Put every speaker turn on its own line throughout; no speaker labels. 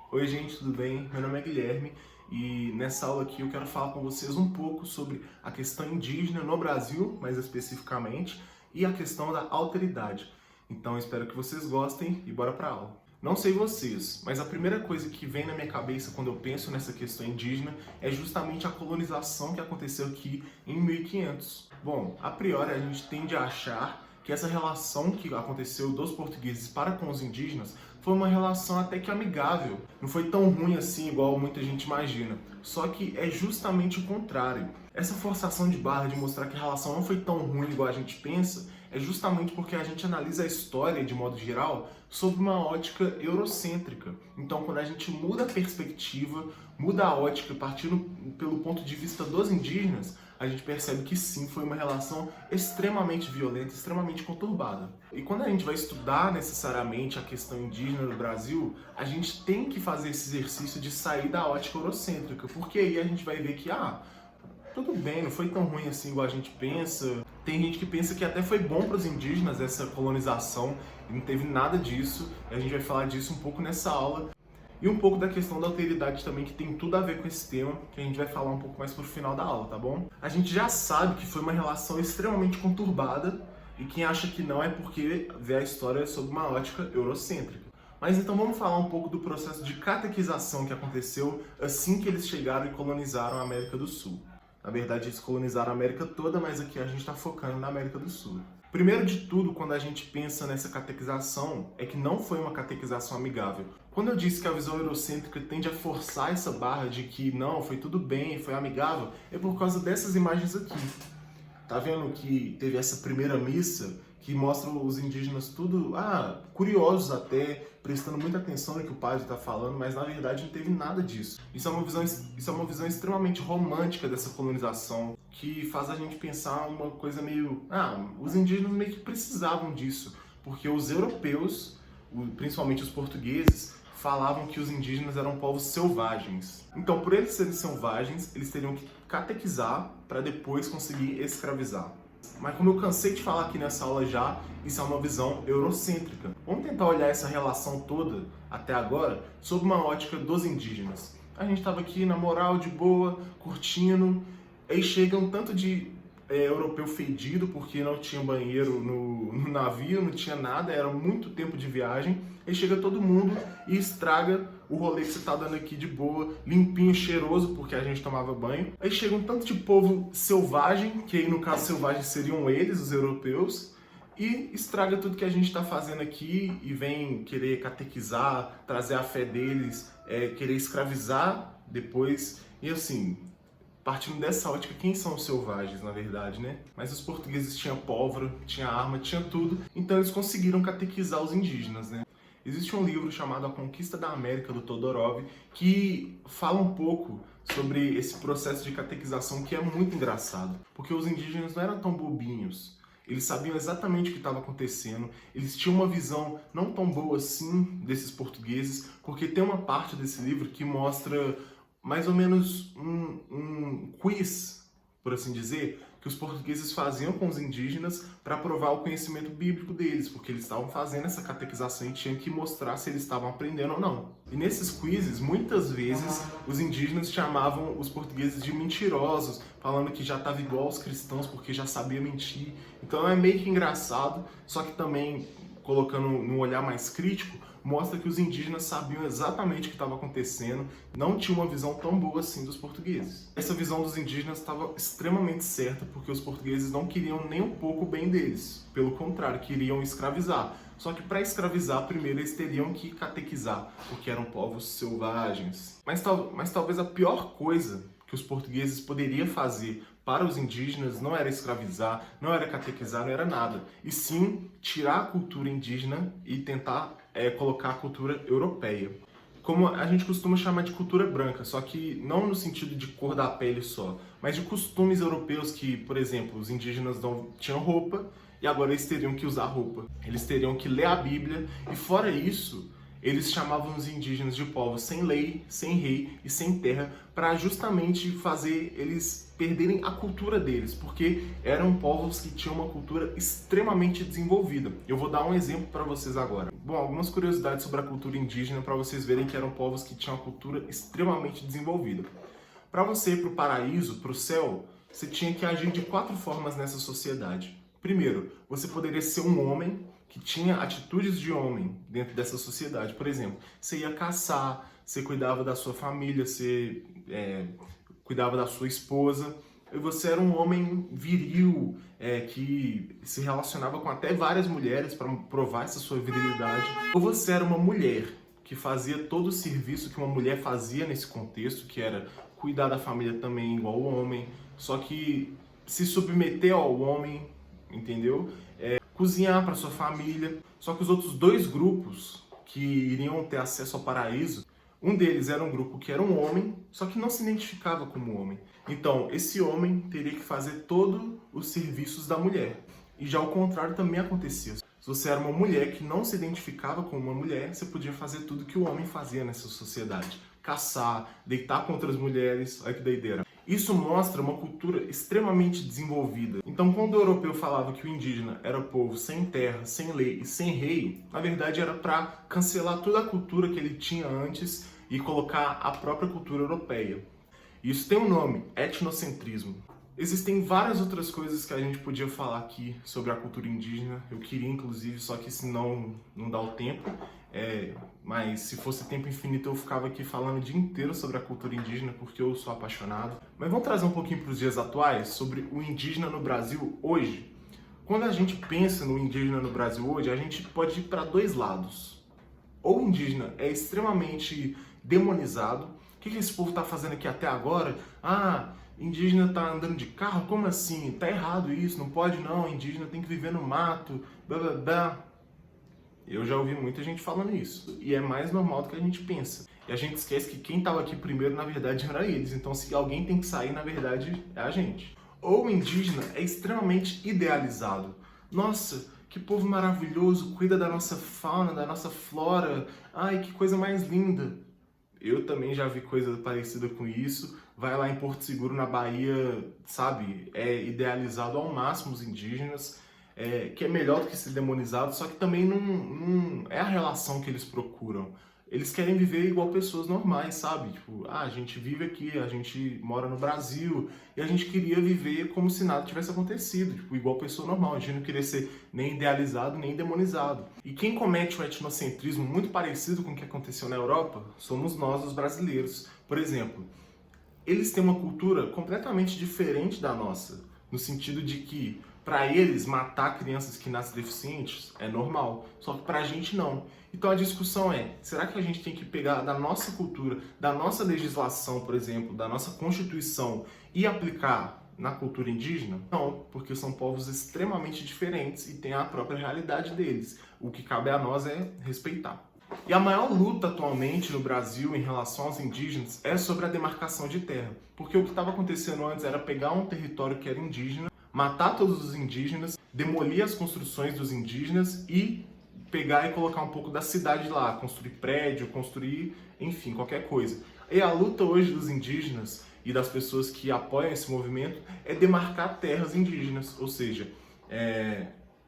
Oi gente, tudo bem? Meu nome é Guilherme e nessa aula aqui eu quero falar com vocês um pouco sobre a questão indígena no Brasil, mais especificamente, e a questão da alteridade. Então espero que vocês gostem e bora pra aula. Não sei vocês, mas a primeira coisa que vem na minha cabeça quando eu penso nessa questão indígena é justamente a colonização que aconteceu aqui em 1500. Bom, a priori a gente tende a achar que essa relação que aconteceu dos portugueses para com os indígenas foi uma relação até que amigável. Não foi tão ruim assim, igual muita gente imagina. Só que é justamente o contrário. Essa forçação de barra de mostrar que a relação não foi tão ruim igual a gente pensa é justamente porque a gente analisa a história, de modo geral, sob uma ótica eurocêntrica. Então, quando a gente muda a perspectiva, muda a ótica partindo pelo ponto de vista dos indígenas, a gente percebe que sim, foi uma relação extremamente violenta, extremamente conturbada. E quando a gente vai estudar necessariamente a questão indígena no Brasil, a gente tem que fazer esse exercício de sair da ótica eurocêntrica, porque aí a gente vai ver que, tudo bem, não foi tão ruim assim igual a gente pensa. Tem gente que pensa que até foi bom para os indígenas essa colonização, e não teve nada disso, e a gente vai falar disso um pouco nessa aula. E um pouco da questão da alteridade também, que tem tudo a ver com esse tema, que a gente vai falar um pouco mais pro final da aula, tá bom? A gente já sabe que foi uma relação extremamente conturbada, e quem acha que não é porque vê a história sob uma ótica eurocêntrica. Mas então vamos falar um pouco do processo de catequização que aconteceu assim que eles chegaram e colonizaram a América do Sul. Na verdade, eles colonizaram a América toda, mas aqui a gente está focando na América do Sul. Primeiro de tudo, quando a gente pensa nessa catequização, é que não foi uma catequização amigável. Quando eu disse que a visão eurocêntrica tende a forçar essa barra de que não, foi tudo bem, foi amigável, é por causa dessas imagens aqui. Tá vendo que teve essa primeira missa que mostra os indígenas tudo, curiosos até, prestando muita atenção no que o padre está falando, mas na verdade não teve nada disso. Isso é uma visão extremamente romântica dessa colonização, que faz a gente pensar uma coisa meio, os indígenas meio que precisavam disso, porque os europeus, principalmente os portugueses, falavam que os indígenas eram povos selvagens. Então, por eles serem selvagens, eles teriam que catequizar para depois conseguir escravizar. Mas como eu cansei de falar aqui nessa aula já, isso é uma visão eurocêntrica. Vamos tentar olhar essa relação toda, até agora, sob uma ótica dos indígenas. A gente estava aqui na moral, de boa, curtindo, aí chega um tanto de europeu fedido, porque não tinha banheiro no navio, não tinha nada, era muito tempo de viagem. Aí chega todo mundo e estraga o rolê que você tá dando aqui de boa, limpinho, cheiroso, porque a gente tomava banho. Aí chega um tanto de povo selvagem, que aí no caso selvagem seriam eles, os europeus, e estraga tudo que a gente está fazendo aqui e vem querer catequizar, trazer a fé deles, querer escravizar depois. E assim, partindo dessa ótica, quem são os selvagens, na verdade, né? Mas os portugueses tinham pólvora, tinha arma, tinha tudo, então eles conseguiram catequizar os indígenas, né? Existe um livro chamado A Conquista da América, do Todorov, que fala um pouco sobre esse processo de catequização que é muito engraçado, porque os indígenas não eram tão bobinhos. Eles sabiam exatamente o que estava acontecendo, eles tinham uma visão não tão boa assim desses portugueses, porque tem uma parte desse livro que mostra mais ou menos um quiz, por assim dizer, que os portugueses faziam com os indígenas para provar o conhecimento bíblico deles, porque eles estavam fazendo essa catequização e tinham que mostrar se eles estavam aprendendo ou não. E nesses quizzes, muitas vezes, os indígenas chamavam os portugueses de mentirosos, falando que já estava igual aos cristãos porque já sabia mentir. Então é meio que engraçado, só que também, colocando num olhar mais crítico, mostra que os indígenas sabiam exatamente o que estava acontecendo, não tinham uma visão tão boa assim dos portugueses. Essa visão dos indígenas estava extremamente certa, porque os portugueses não queriam nem um pouco o bem deles, pelo contrário, queriam escravizar. Só que para escravizar, primeiro eles teriam que catequizar, porque eram povos selvagens. Mas talvez a pior coisa que os portugueses poderiam fazer para os indígenas não era escravizar, não era catequizar, não era nada. E sim tirar a cultura indígena e tentar colocar a cultura europeia. Como a gente costuma chamar de cultura branca, só que não no sentido de cor da pele só, mas de costumes europeus que, por exemplo, os indígenas não tinham roupa e agora eles teriam que usar roupa. Eles teriam que ler a Bíblia e fora isso, Eles chamavam os indígenas de povos sem lei, sem rei e sem terra, para justamente fazer eles perderem a cultura deles, porque eram povos que tinham uma cultura extremamente desenvolvida. Eu vou dar um exemplo para vocês agora. Bom, algumas curiosidades sobre a cultura indígena para vocês verem que eram povos que tinham uma cultura extremamente desenvolvida. Para você ir para o paraíso, para o céu, você tinha que agir de 4 formas nessa sociedade. Primeiro, você poderia ser um homem que tinha atitudes de homem dentro dessa sociedade. Por exemplo, você ia caçar, você cuidava da sua família, você cuidava da sua esposa, e você era um homem viril, que se relacionava com até várias mulheres para provar essa sua virilidade. Ou você era uma mulher que fazia todo o serviço que uma mulher fazia nesse contexto, que era cuidar da família também igual o homem, só que se submeter ao homem, entendeu? Cozinhar para sua família. Só que os outros 2 grupos que iriam ter acesso ao paraíso, um deles era um grupo que era um homem, só que não se identificava como homem. Então, esse homem teria que fazer todos os serviços da mulher. E já o contrário também acontecia. Se você era uma mulher que não se identificava como uma mulher, você podia fazer tudo que o homem fazia nessa sociedade. Caçar, deitar com outras mulheres, olha que doideira. Isso mostra uma cultura extremamente desenvolvida. Então, quando o europeu falava que o indígena era povo sem terra, sem lei e sem rei, na verdade era para cancelar toda a cultura que ele tinha antes e colocar a própria cultura europeia. Isso tem um nome, etnocentrismo. Existem várias outras coisas que a gente podia falar aqui sobre a cultura indígena. Eu queria, inclusive, só que senão não dá o tempo. Mas se fosse tempo infinito eu ficava aqui falando o dia inteiro sobre a cultura indígena, porque eu sou apaixonado. Mas vamos trazer um pouquinho para os dias atuais, sobre o indígena no Brasil hoje. Quando a gente pensa no indígena no Brasil hoje, a gente pode ir para 2 lados. Ou o indígena é extremamente demonizado. O que esse povo está fazendo aqui até agora? Indígena tá andando de carro? Como assim? Tá errado isso, não pode não, indígena tem que viver no mato, blá blá blá. Eu já ouvi muita gente falando isso, e é mais normal do que a gente pensa. E a gente esquece que quem estava aqui primeiro, na verdade, era eles. Então, se alguém tem que sair, na verdade, é a gente. Ou o indígena é extremamente idealizado. Nossa, que povo maravilhoso, cuida da nossa fauna, da nossa flora. Ai, que coisa mais linda. Eu também já vi coisa parecida com isso. Vai lá em Porto Seguro, na Bahia, sabe? É idealizado ao máximo os indígenas. Que é melhor do que ser demonizado, só que também não é a relação que eles procuram. Eles querem viver igual pessoas normais, sabe? Tipo, a gente vive aqui, a gente mora no Brasil, e a gente queria viver como se nada tivesse acontecido, tipo, igual pessoa normal. A gente não queria ser nem idealizado, nem demonizado. E quem comete um etnocentrismo muito parecido com o que aconteceu na Europa, somos nós, os brasileiros. Por exemplo, eles têm uma cultura completamente diferente da nossa, no sentido de que para eles, matar crianças que nascem deficientes é normal, só que para a gente não. Então a discussão é, será que a gente tem que pegar da nossa cultura, da nossa legislação, por exemplo, da nossa Constituição e aplicar na cultura indígena? Não, porque são povos extremamente diferentes e têm a própria realidade deles. O que cabe a nós é respeitar. E a maior luta atualmente no Brasil em relação aos indígenas é sobre a demarcação de terra. Porque o que estava acontecendo antes era pegar um território que era indígena, matar todos os indígenas, demolir as construções dos indígenas e pegar e colocar um pouco da cidade lá, construir prédio, construir, enfim, qualquer coisa. E a luta hoje dos indígenas e das pessoas que apoiam esse movimento é demarcar terras indígenas, ou seja,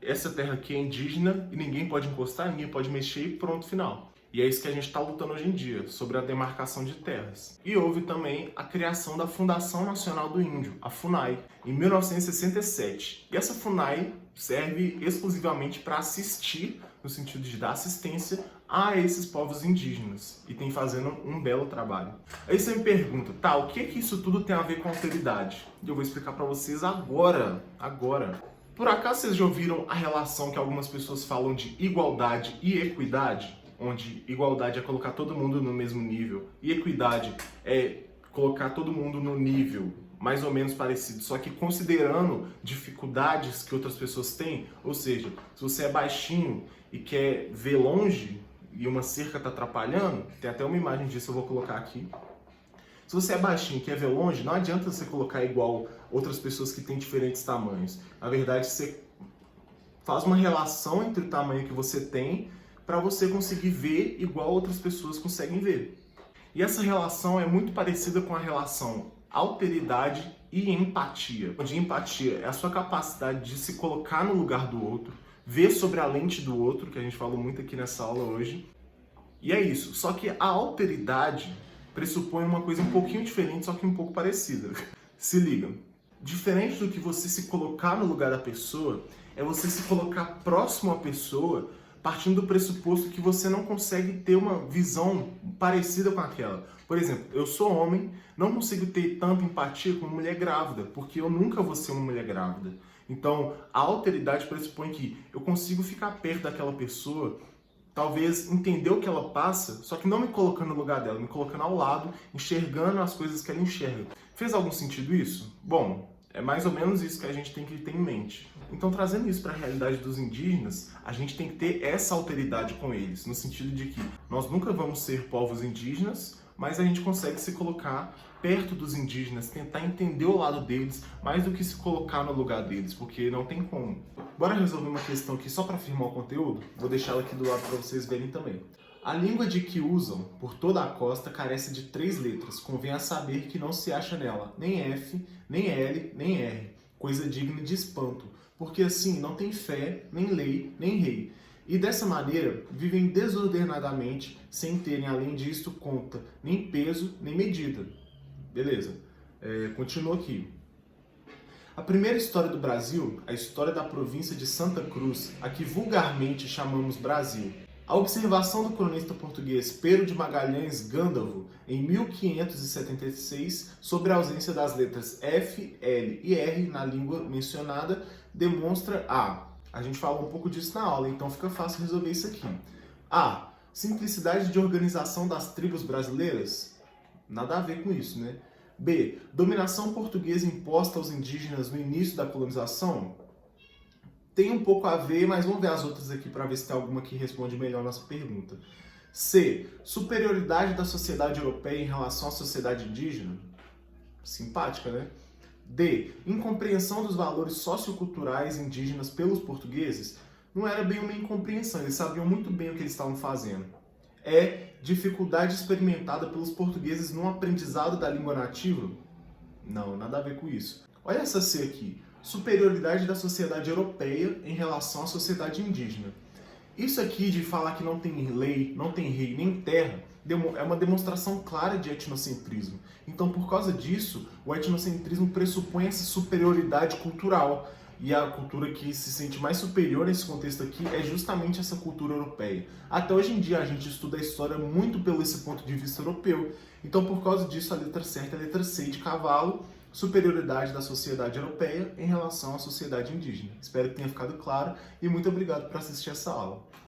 essa terra aqui é indígena e ninguém pode encostar, ninguém pode mexer e pronto, final. E é isso que a gente está lutando hoje em dia, sobre a demarcação de terras. E houve também a criação da Fundação Nacional do Índio, a FUNAI, em 1967. E essa FUNAI serve exclusivamente para assistir, no sentido de dar assistência a esses povos indígenas. E tem fazendo um belo trabalho. Aí você me pergunta, tá, o que isso tudo tem a ver com alteridade? E eu vou explicar para vocês agora. Por acaso vocês já ouviram a relação que algumas pessoas falam de igualdade e equidade? Onde igualdade é colocar todo mundo no mesmo nível e equidade é colocar todo mundo no nível mais ou menos parecido, só que considerando dificuldades que outras pessoas têm. Ou seja, se você é baixinho e quer ver longe e uma cerca está atrapalhando, tem até uma imagem disso, eu vou colocar aqui. Se você é baixinho e quer ver longe, não adianta você colocar igual outras pessoas que têm diferentes tamanhos. Na verdade, você faz uma relação entre o tamanho que você tem para você conseguir ver igual outras pessoas conseguem ver. E essa relação é muito parecida com a relação alteridade e empatia. Onde empatia é a sua capacidade de se colocar no lugar do outro, ver sobre a lente do outro, que a gente falou muito aqui nessa aula hoje. E é isso. Só que a alteridade pressupõe uma coisa um pouquinho diferente, só que um pouco parecida. Se liga. Diferente do que você se colocar no lugar da pessoa, é você se colocar próximo à pessoa, partindo do pressuposto que você não consegue ter uma visão parecida com aquela. Por exemplo, eu sou homem, não consigo ter tanta empatia com uma mulher grávida, porque eu nunca vou ser uma mulher grávida. Então, a alteridade pressupõe que eu consigo ficar perto daquela pessoa, talvez entender o que ela passa, só que não me colocando no lugar dela, me colocando ao lado, enxergando as coisas que ela enxerga. Fez algum sentido isso? Bom, é mais ou menos isso que a gente tem que ter em mente. Então, trazendo isso para a realidade dos indígenas, a gente tem que ter essa alteridade com eles, no sentido de que nós nunca vamos ser povos indígenas, mas a gente consegue se colocar perto dos indígenas, tentar entender o lado deles, mais do que se colocar no lugar deles, porque não tem como. Bora resolver uma questão aqui só para afirmar o conteúdo? Vou deixar ela aqui do lado para vocês verem também. A língua de que usam por toda a costa carece de 3 letras. Convém a saber que não se acha nela nem F, nem L, nem R, coisa digna de espanto, porque assim não tem fé, nem lei, nem rei. E dessa maneira vivem desordenadamente, sem terem além disto conta, nem peso, nem medida. Beleza, continua aqui. A primeira história do Brasil, a história da província de Santa Cruz, a que vulgarmente chamamos Brasil. A observação do cronista português Pero de Magalhães Gândavo, em 1576, sobre a ausência das letras F, L e R na língua mencionada, demonstra a gente falou um pouco disso na aula, então fica fácil resolver isso aqui. A. Simplicidade de organização das tribos brasileiras? Nada a ver com isso, né? B. Dominação portuguesa imposta aos indígenas no início da colonização? Tem um pouco a ver, mas vamos ver as outras aqui para ver se tem alguma que responde melhor a nossa pergunta. C. Superioridade da sociedade europeia em relação à sociedade indígena? Simpática, né? D. Incompreensão dos valores socioculturais indígenas pelos portugueses? Não era bem uma incompreensão, eles sabiam muito bem o que eles estavam fazendo. E. Dificuldade experimentada pelos portugueses no aprendizado da língua nativa? Não, nada a ver com isso. Olha essa C aqui. Superioridade da sociedade europeia em relação à sociedade indígena. Isso aqui de falar que não tem lei, não tem rei, nem terra, é uma demonstração clara de etnocentrismo. Então, por causa disso, o etnocentrismo pressupõe essa superioridade cultural. E a cultura que se sente mais superior nesse contexto aqui é justamente essa cultura europeia. Até hoje em dia a gente estuda a história muito pelo esse ponto de vista europeu. Então, por causa disso, a letra certa é a letra C de cavalo, superioridade da sociedade europeia em relação à sociedade indígena. Espero que tenha ficado claro e muito obrigado por assistir essa aula.